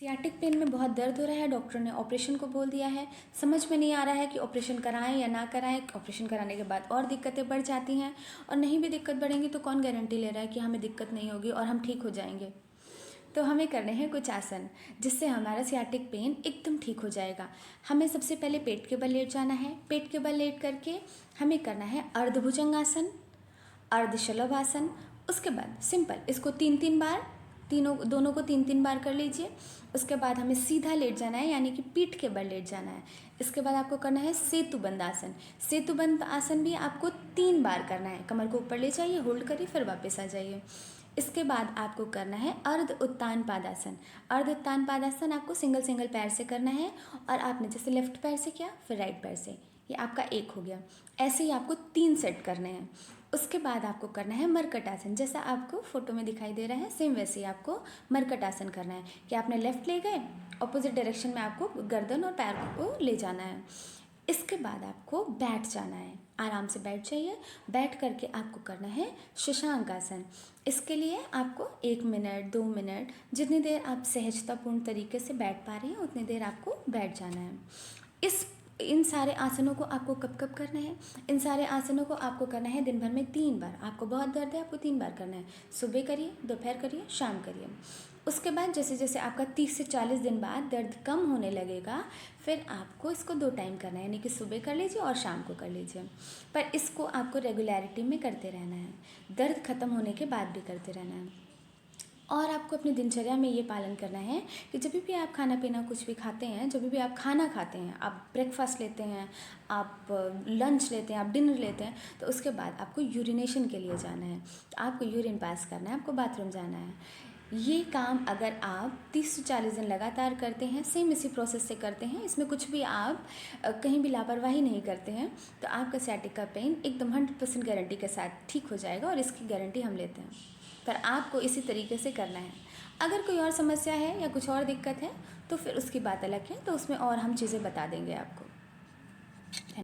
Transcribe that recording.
Sciatic pain में बहुत दर्द हो रहा है, डॉक्टर ने ऑपरेशन को बोल दिया है। समझ में नहीं आ रहा है कि ऑपरेशन कराएं या ना कराएं। ऑपरेशन कराने के बाद और दिक्कतें बढ़ जाती हैं, और नहीं भी दिक्कत बढ़ेंगी तो कौन गारंटी ले रहा है कि हमें दिक्कत नहीं होगी और हम ठीक हो जाएंगे। तो हमें करने हैं कुछ आसन जिससे हमारा सियाटिक पेन एकदम ठीक हो जाएगा। हमें सबसे पहले पेट के बल लेट जाना है। पेट के बल लेट करके हमें करना है अर्धभुजंगासन, अर्धशलभासन। उसके बाद सिंपल इसको 3-3 बार, दोनों को 3-3 बार कर लीजिए। उसके बाद हमें सीधा लेट जाना है, यानी कि पीठ के बल लेट जाना है। इसके बाद आपको करना है सेतुबंद आसन। सेतुबंद आसन भी आपको 3 बार करना है। कमर को ऊपर ले जाइए, होल्ड करिए, फिर वापस आ जाइए। इसके बाद आपको करना है अर्ध उत्तान पादासन। अर्ध उत्तान पादासन आपको सिंगल सिंगल पैर से करना है, और आपने जैसे लेफ्ट पैर से किया फिर राइट पैर से, ये आपका एक हो गया। ऐसे ही आपको 3 सेट करने हैं। उसके बाद आपको करना है मरकट आसन। जैसा आपको फोटो में दिखाई दे रहा है सेम वैसे ही आपको मरकट आसन करना है कि आपने लेफ्ट ले गए, ऑपोजिट डायरेक्शन में आपको गर्दन और पैर को ले जाना है। इसके बाद आपको बैठ जाना है, आराम से बैठ जाइए। बैठ करके आपको करना है शशांक आसन। इसके लिए आपको 1 मिनट 2 मिनट जितनी देर आप सहजतापूर्ण तरीके से बैठ पा रहे हैं उतनी देर आपको बैठ जाना है। इन सारे आसनों को आपको कब कब करना है? इन सारे आसनों को आपको करना है दिन भर में 3 बार। आपको बहुत दर्द है, आपको 3 बार करना है। सुबह करिए, दोपहर करिए, शाम करिए। उसके बाद जैसे जैसे आपका 30 से 40 दिन बाद दर्द कम होने लगेगा, फिर आपको इसको 2 टाइम करना है, यानी कि सुबह कर लीजिए और शाम को कर लीजिए। पर इसको आपको रेगुलरिटी में करते रहना है, दर्द खत्म होने के बाद भी करते रहना है। और आपको अपनी दिनचर्या में ये पालन करना है कि जब भी आप खाना पीना कुछ भी खाते हैं, जब भी आप खाना खाते हैं, आप ब्रेकफास्ट लेते हैं, आप लंच लेते हैं, आप डिनर लेते हैं, तो उसके बाद आपको यूरिनेशन के लिए जाना है। तो आपको यूरिन पास करना है, आपको बाथरूम जाना है। ये काम अगर आप 30 से 40 दिन लगातार करते हैं, सेम इसी प्रोसेस से करते हैं, इसमें कुछ भी आप कहीं भी लापरवाही नहीं करते हैं, तो आपका सियाटिक का पेन एकदम 100% गारंटी के साथ ठीक हो जाएगा, और इसकी गारंटी हम लेते हैं। पर आपको इसी तरीके से करना है। अगर कोई और समस्या है या कुछ और दिक्कत है तो फिर उसकी बात अलग है, तो उसमें और हम चीज़ें बता देंगे आपको।